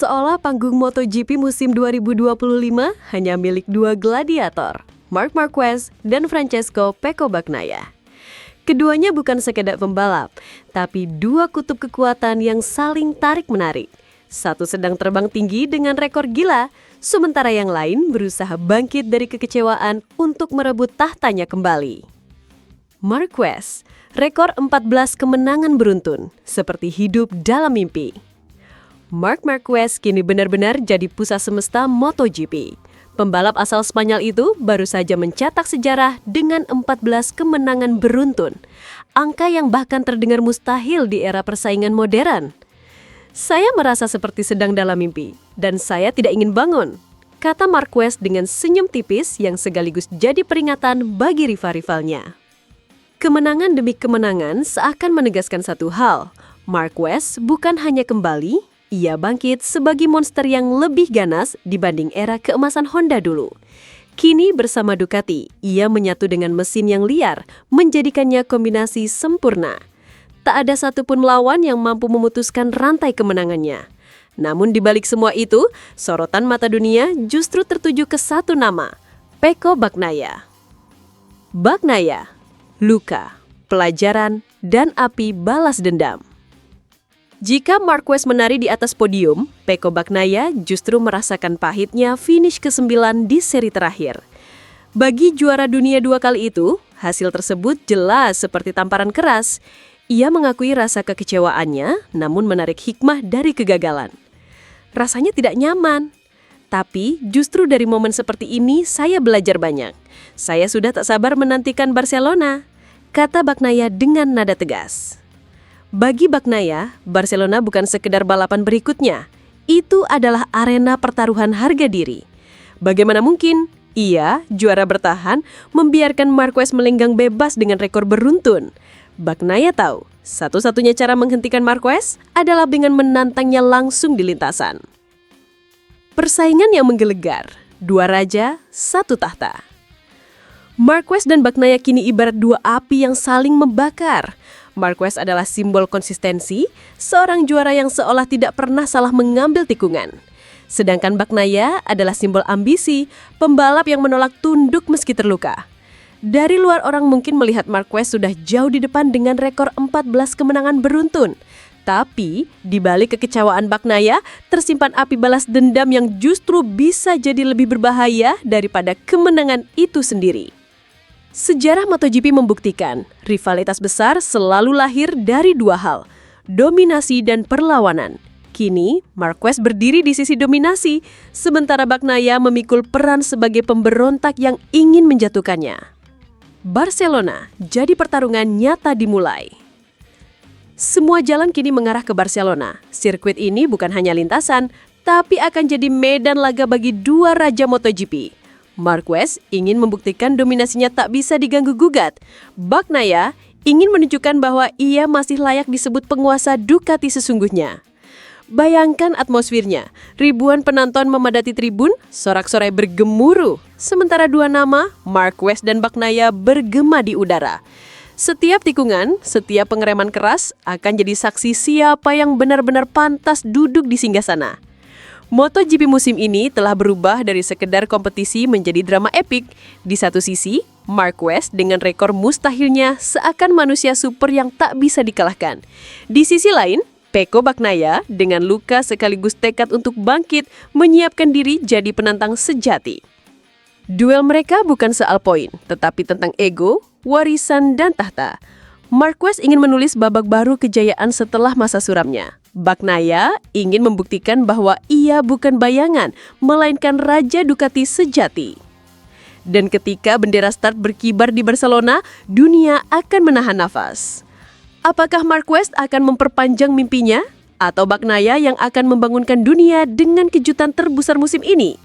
Seolah panggung MotoGP musim 2025 hanya milik dua gladiator, Marc Marquez dan Francesco Pecco Bagnaia. Keduanya bukan sekedar pembalap, tapi dua kutub kekuatan yang saling tarik-menarik. Satu sedang terbang tinggi dengan rekor gila, sementara yang lain berusaha bangkit dari kekecewaan untuk merebut tahtanya kembali. Marquez, rekor 14 kemenangan beruntun, seperti hidup dalam mimpi. Marc Marquez kini benar-benar jadi pusat semesta MotoGP. Pembalap asal Spanyol itu baru saja mencetak sejarah dengan 14 kemenangan beruntun. Angka yang bahkan terdengar mustahil di era persaingan modern. Saya merasa seperti sedang dalam mimpi, dan saya tidak ingin bangun, kata Marquez dengan senyum tipis yang sekaligus jadi peringatan bagi rival-rivalnya. Kemenangan demi kemenangan seakan menegaskan satu hal, Marquez bukan hanya kembali, ia bangkit sebagai monster yang lebih ganas dibanding era keemasan Honda dulu. Kini bersama Ducati, ia menyatu dengan mesin yang liar, menjadikannya kombinasi sempurna. Tak ada satupun lawan yang mampu memutuskan rantai kemenangannya. Namun di balik semua itu, sorotan mata dunia justru tertuju ke satu nama, Pecco Bagnaia. Bagnaia, luka, pelajaran, dan api balas dendam. Jika Marquez menari di atas podium, Pecco Bagnaia justru merasakan pahitnya finish ke-9 di seri terakhir. Bagi juara dunia 2 kali itu, hasil tersebut jelas seperti tamparan keras. Ia mengakui rasa kekecewaannya, namun menarik hikmah dari kegagalan. Rasanya tidak nyaman. Tapi justru dari momen seperti ini saya belajar banyak. Saya sudah tak sabar menantikan Barcelona, kata Bagnaia dengan nada tegas. Bagi Bagnaia, Barcelona bukan sekedar balapan berikutnya. Itu adalah arena pertaruhan harga diri. Bagaimana mungkin ia, juara bertahan, membiarkan Marquez melenggang bebas dengan rekor beruntun? Bagnaia tahu, satu-satunya cara menghentikan Marquez adalah dengan menantangnya langsung di lintasan. Persaingan yang menggelegar, dua raja, satu tahta. Marquez dan Bagnaia kini ibarat dua api yang saling membakar. Marquez adalah simbol konsistensi, seorang juara yang seolah tidak pernah salah mengambil tikungan. Sedangkan Bagnaia adalah simbol ambisi, pembalap yang menolak tunduk meski terluka. Dari luar orang mungkin melihat Marquez sudah jauh di depan dengan rekor 14 kemenangan beruntun. Tapi, di balik kekecewaan Bagnaia, tersimpan api balas dendam yang justru bisa jadi lebih berbahaya daripada kemenangan itu sendiri. Sejarah MotoGP membuktikan, rivalitas besar selalu lahir dari dua hal, dominasi dan perlawanan. Kini, Marquez berdiri di sisi dominasi, sementara Bagnaia memikul peran sebagai pemberontak yang ingin menjatuhkannya. Barcelona, jadi pertarungan nyata dimulai. Semua jalan kini mengarah ke Barcelona. Sirkuit ini bukan hanya lintasan, tapi akan jadi medan laga bagi dua raja MotoGP. Marquez ingin membuktikan dominasinya tak bisa diganggu-gugat. Bagnaia ingin menunjukkan bahwa ia masih layak disebut penguasa Ducati sesungguhnya. Bayangkan atmosfernya, ribuan penonton memadati tribun, sorak-sorai bergemuruh. Sementara dua nama, Marquez dan Bagnaia bergema di udara. Setiap tikungan, setiap pengereman keras akan jadi saksi siapa yang benar-benar pantas duduk di singgasana. MotoGP musim ini telah berubah dari sekedar kompetisi menjadi drama epik. Di satu sisi, Marquez dengan rekor mustahilnya seakan manusia super yang tak bisa dikalahkan. Di sisi lain, Pecco Bagnaia dengan luka sekaligus tekad untuk bangkit menyiapkan diri jadi penantang sejati. Duel mereka bukan soal poin, tetapi tentang ego, warisan, dan tahta. Marquez ingin menulis babak baru kejayaan setelah masa suramnya. Bagnaia ingin membuktikan bahwa ia bukan bayangan, melainkan raja Ducati sejati. Dan ketika bendera start berkibar di Barcelona, dunia akan menahan nafas. Apakah Marquez akan memperpanjang mimpinya? Atau Bagnaia yang akan membangunkan dunia dengan kejutan terbesar musim ini?